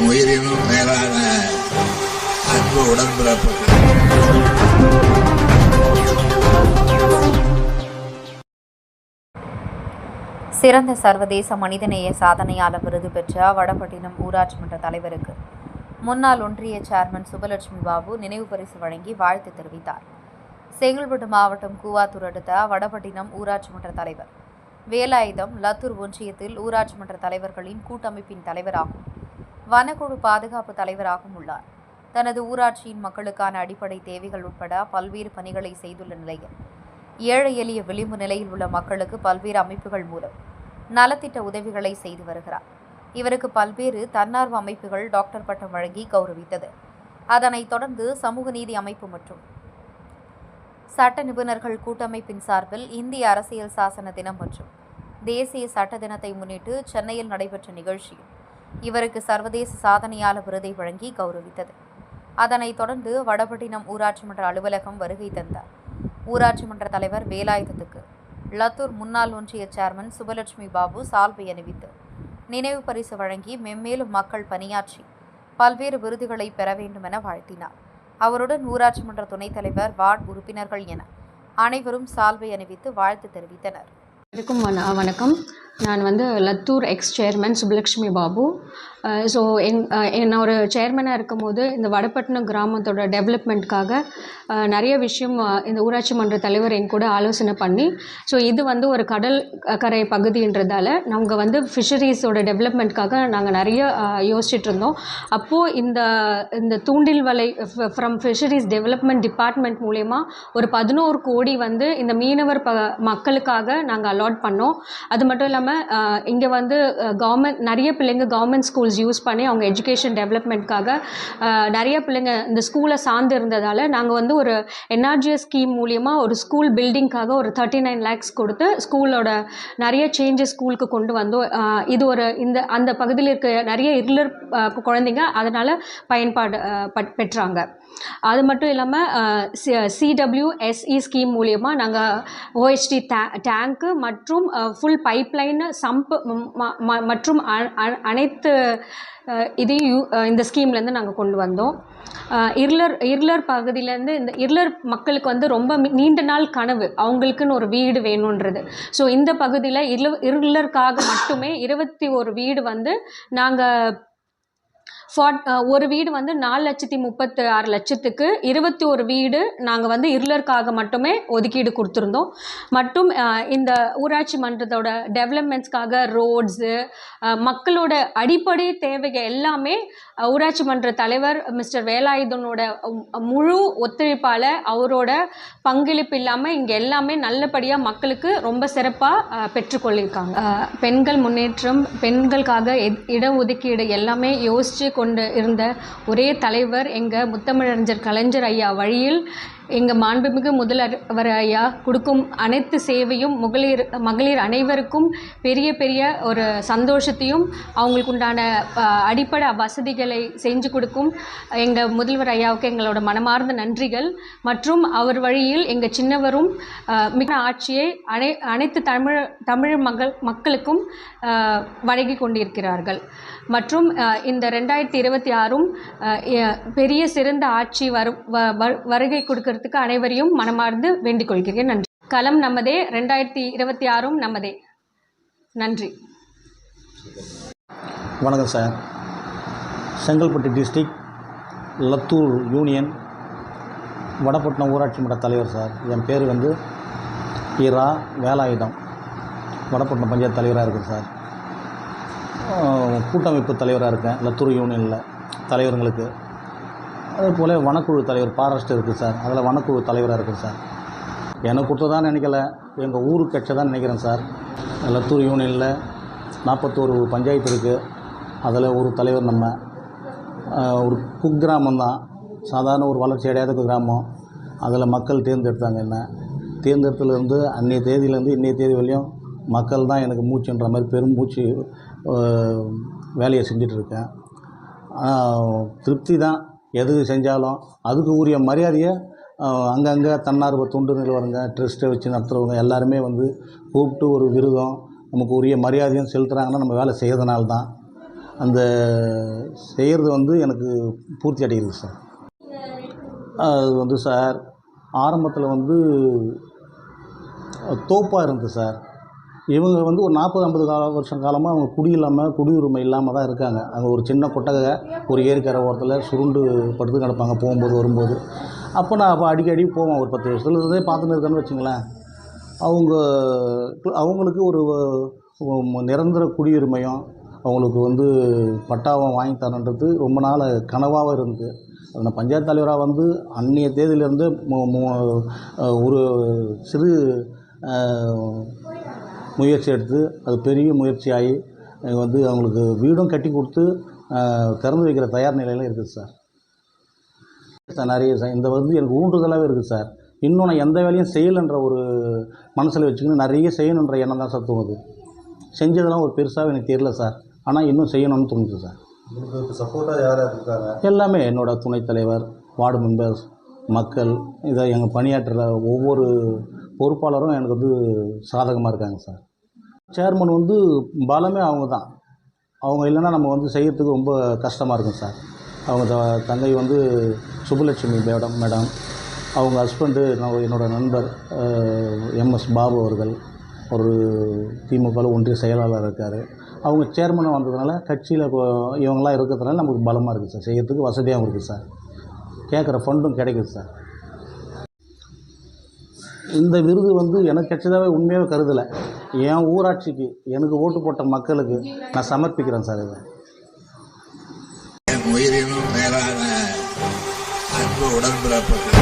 உயிரினும் மேலான அன்பு உடன்பிறப்பு. சிறந்த சர்வதேச மனிதநேய சாதனையாளர் விருது பெற்ற வடபட்டினம் ஊராட்சி மன்ற தலைவருக்கு முன்னாள் ஒன்றிய சேர்மன் சுபலட்சுமி பாபு நினைவு பரிசு வழங்கி வாழ்த்து தெரிவித்தார். செங்கல்பட்டு மாவட்டம் கூவாத்தூர் அடுத்த வடபட்டினம் ஊராட்சி மன்ற தலைவர் வேலாயுதம் லத்தூர் ஒன்றியத்தில் ஊராட்சி மன்ற தலைவர்களின் கூட்டமைப்பின் தலைவராகும் வனக்குழு பாதுகாப்பு தலைவராகவும் உள்ளார். தனது ஊராட்சியின் மக்களுக்கான அடிப்படை தேவைகள் உட்பட பல்வேறு பணிகளை செய்துள்ள நிலையில் ஏழை எளிய விளிம்பு நிலையில் உள்ள மக்களுக்கு பல்வேறு அமைப்புகள் மூலம் நலத்திட்ட உதவிகளை செய்து வருகிறார். இவருக்கு பல்வேறு தன்னார்வ அமைப்புகள் டாக்டர் பட்டம் வழங்கி கௌரவித்தது. அதனைத் தொடர்ந்து சமூக நீதி அமைப்பு மற்றும் சட்ட நிபுணர்கள் கூட்டமைப்பின் சார்பில் இந்திய அரசியல் சாசன தினம் மற்றும் தேசிய சட்ட தினத்தை முன்னிட்டு சென்னையில் நடைபெற்ற நிகழ்ச்சியில் இவருக்கு சர்வதேச சாதனையாளர் விருதை வழங்கி கௌரவித்தது. அதனைத் தொடர்ந்து வடபட்டினம் ஊராட்சி மன்ற அலுவலகம் வருகை தந்தார். ஊராட்சி மன்ற தலைவர் வேலாயுதத்துக்கு லத்தூர் முன்னாள் ஒன்றிய சேர்மன் சுபலட்சுமி பாபு சால்வை அணிவித்து நினைவு பரிசு வழங்கி மென்மேலும் மக்கள் பணியாற்றி பல்வேறு விருதுகளை பெற வேண்டும் என வாழ்த்தினார். அவருடன் ஊராட்சி மன்ற துணைத் தலைவர், வார்டு உறுப்பினர்கள் என அனைவரும் சால்வை அணிவித்து வாழ்த்து தெரிவித்தனர். வணக்கம். நான் Lathur X chairman Subalakshmi Babu. So நான் ஒரு சேர்மனாக இருக்கும்போது இந்த வடபட்டினம் கிராமத்தோட டெவலப்மெண்ட்காக நிறைய விஷயம் இந்த ஊராட்சி மன்ற தலைவர் என் கூட ஆலோசனை பண்ணி, ஸோ இது ஒரு கடல் கரை பகுதின்றதால நாங்கள் ஃபிஷரிஸோட டெவலப்மெண்ட்காக நாங்கள் நிறைய யோசிச்சுட்டு இருந்தோம். அப்போது இந்த தூண்டில் வலை ஃப்ரம் ஃபிஷரிஸ் டெவலப்மெண்ட் டிபார்ட்மெண்ட் மூலயமா ஒரு 11 கோடி இந்த மீனவர் மக்களுக்காக நாங்கள் அலாட் பண்ணோம். அது மட்டும் இல்லாமல் இங்கே கவர்மெண்ட் நிறைய பிள்ளைங்க கவர்மெண்ட் ஸ்கூல்ஸ் யூஸ் பண்ணி அவங்க எஜுகேஷன் டெவலப்மெண்ட்காக நிறைய பிள்ளைங்க இந்த ஸ்கூலை சார்ந்து இருந்ததால் நாங்கள் ஒரு என்ஆர்ஜிஎஸ் ஸ்கீம் மூலியமாக ஒரு ஸ்கூல் பில்டிங்காக ஒரு 39 lakhs கொடுத்து ஸ்கூலோட நிறைய சேஞ்சஸ் ஸ்கூலுக்கு கொண்டு வந்தோம். இது அந்த பகுதியில் இருக்க நிறைய இருளர் குழந்தைங்க அதனால் பயன்பாடு பெற்றாங்க. அது மட்டும் இல்லாமல் CWSE ஸ்கீம் மூலியமாக நாங்கள் OHT டேங்க்கு மற்றும் ஃபுல் பைப்லைன் சம்ப் மற்றும் அனைத்து இதையும் இந்த ஸ்கீம்லேருந்து நாங்கள் கொண்டு வந்தோம். இருளர் பகுதியிலேருந்து இந்த இருளர் மக்களுக்கு ரொம்ப நீண்ட நாள் கனவு அவங்களுக்குன்னு ஒரு வீடு வேணுன்றது. ஸோ இந்த பகுதியில் இருளருக்காக மட்டுமே 21 வீடு நாங்கள் ஒரு வீடு 4,36,00,000க்கு 21 வீடு நாங்கள் இருளருக்காக மட்டுமே ஒதுக்கீடு கொடுத்துருந்தோம். மற்றும் இந்த ஊராட்சி மன்றத்தோட டெவலப்மெண்ட்ஸ்க்காக ரோட்ஸு மக்களோட அடிப்படை தேவைகள் எல்லாமே ஊராட்சி மன்ற தலைவர் மிஸ்டர் வேலாயுதனோட முழு ஒத்துழைப்பால் அவரோட பங்களிப்பு இல்லாமல் இங்கே எல்லாமே நல்லபடியாக மக்களுக்கு ரொம்ப சிறப்பாக பெற்றுக்கொள்ளியிருக்காங்க. பெண்கள் முன்னேற்றம், பெண்களுக்காக இடஒதுக்கீடு எல்லாமே யோசித்து கொண்டு இருந்த ஒரே தலைவர் எங்கள் முத்தமிழறிஞர் கலைஞர் ஐயா வழியில் எங்கள் மாண்புமிகு முதல்வர் ஐயா கொடுக்கும் அனைத்து சேவையும் மகளிர் அனைவருக்கும் பெரிய ஒரு சந்தோஷத்தையும் அவங்களுக்கு உண்டான அடிப்படை வசதிகளை செஞ்சு கொடுக்கும் எங்கள் முதல்வர் ஐயாவுக்கு எங்களோட மனமார்ந்த நன்றிகள். மற்றும் அவர் வழியில் எங்கள் சின்னவரும் மிக ஆட்சியை அனைத்து தமிழ் மக்களுக்கும் வழங்கி கொண்டிருக்கிறார்கள். மற்றும் இந்த 2026 பெரிய சிறந்த ஆட்சி வருகை கொடுக்கறதுக்கு அனைவரையும் மனமார்ந்து வேண்டிக் கொள்கிறேன். நன்றி. களம் நமதே, 2026 நமதே. நன்றி. வணக்கம் sir. Chengalpattu district Lathur union Vadapattinam ஊராட்சி மன்ற தலைவர் சார். என் பேர் இரா வேலாயுதம். வடபட்டினம் பஞ்சாயத்து தலைவராக இருக்கேன் சார். கூட்டமைப்பு தலைவராக இருக்கேன் லத்தூர் யூனியனில் தலைவர்களுக்கு. அதேபோல் வனக்குழு தலைவர் ஃபாரஸ்ட் இருக்குது சார், அதில் வனக்குழு தலைவராக இருக்குது சார். எனக்கு கொடுத்ததான் நினைக்கல, எங்கள் ஊருக்கு கட்சி தான் நினைக்கிறேன் சார். லத்தூர் யூனியனில் 41 பஞ்சாயத்து இருக்குது. அதில் ஒரு தலைவர் நம்ம ஒரு குக்கிராமம் தான், சாதாரண ஒரு வளர்ச்சி அடையாத கிராமம். அதில் மக்கள் தேர்ந்தெடுத்தாங்க. என்ன தேர்ந்தெடுத்துலேருந்து அன்றைய தேதியிலேருந்து இன்றைய தேதி வரையும் மக்கள் தான் எனக்கு மூச்சுன்ற மாதிரி பெரும் மூச்சு வேலையை செஞ்சிட்ருக்கேன். திருப்தி தான். எது செஞ்சாலும் அதுக்கு உரிய மரியாதையை அங்கங்கே தன்னார்வ தொண்டு நிறுவனங்க ட்ரஸ்ட்டை வச்சு நடத்துகிறவங்க எல்லாருமே கூப்பிட்டு ஒரு விருதும் நமக்கு உரிய மரியாதையும் செலுத்துகிறாங்கன்னா நம்ம வேலை செய்யறதுனால தான். அந்த செய்கிறது வந்து எனக்கு பூர்த்தி அடைகிறது சார். அது வந்து சார் ஆரம்பத்தில் வந்து தோப்பாக இருந்தது சார். இவங்க வந்து ஒரு 40-50 வருஷம் காலமாக அவங்க குடியுரிமை இல்லாமல் தான் இருக்காங்க. அங்கே ஒரு சின்ன கொட்டகை ஒரு ஏரிக்கரை ஓரத்தில் சுருண்டு படுத்து கிடப்பாங்க போகும்போது வரும்போது. அப்போ நான் அடிக்கடி போவேன். ஒரு 10 வருஷத்துல இருந்தே பார்த்துன்னு இருக்கேன்னு வச்சுங்களேன். அவங்களுக்கு ஒரு நிரந்தர குடியுரிமையும் அவங்களுக்கு வந்து பட்டாவும் வாங்கி தரன்றது ரொம்ப நாள் கனவாக இருந்தது. நான் பஞ்சாயத்து தலைவராக வந்து அன்றைய தேதியிலேருந்து ஒரு சிறு முயற்சி எடுத்து அது பெரிய முயற்சியாகி வந்து அவங்களுக்கு வீடும் கட்டி கொடுத்து திறந்து வைக்கிற தயார் நிலையில் இருக்குது சார். நிறைய சார் இந்த வந்து எனக்கு ஊன்றுதலாகவே இருக்குது சார். இன்னும் நான் எந்த வேலையும் செய்யலைன்ற ஒரு மனசில் வச்சுக்கணும் நிறைய செய்யணுன்ற எண்ணம் தான் சார் தோணுது. செஞ்சதெல்லாம் ஒரு பெருசாக எனக்கு தெரியல சார். ஆனால் இன்னும் செய்யணும்னு தோணுது சார். உங்களுக்கு சப்போர்ட்டாக யார் இருக்காங்க? எல்லாமே என்னோடய துணைத் தலைவர், வார்டு மெம்பர்ஸ், மக்கள், இதை எங்கள் பணியாற்றுற ஒவ்வொரு பொறுப்பாளரும் எனக்கு வந்து சாதகமாக இருக்காங்க சார். சேர்மன் வந்து பலமே அவங்க தான். அவங்க இல்லைன்னா நம்ம வந்து செய்யறதுக்கு ரொம்ப கஷ்டமாக இருக்கும் சார். அவங்க தங்கை வந்து சுப்புலட்சுமி மேடம், அவங்க ஹஸ்பண்டு என்னோடய நண்பர் MS பாபு அவர்கள் ஒரு திமுக ஒன்றிய செயலாளர் இருக்கார். அவங்க சேர்மனாக வந்ததுனால கட்சியில் இவங்களாம் இருக்கிறதுனால நமக்கு பலமாக இருக்குது சார். செய்யறதுக்கு வசதியாகவும் இருக்குது சார். கேட்குற ஃபண்டும் கிடைக்குது சார். இந்த விருது வந்து எனக்கு கிடைச்சதாகவே உண்மையாகவே கருதலை. என் ஊராட்சிக்கு எனக்கு ஓட்டு போட்ட மக்களுக்கு நான் சமர்ப்பிக்கிறேன் சார். இதை என் உயிரினும் மேலான அன்பு உடன்பிறப்புகள்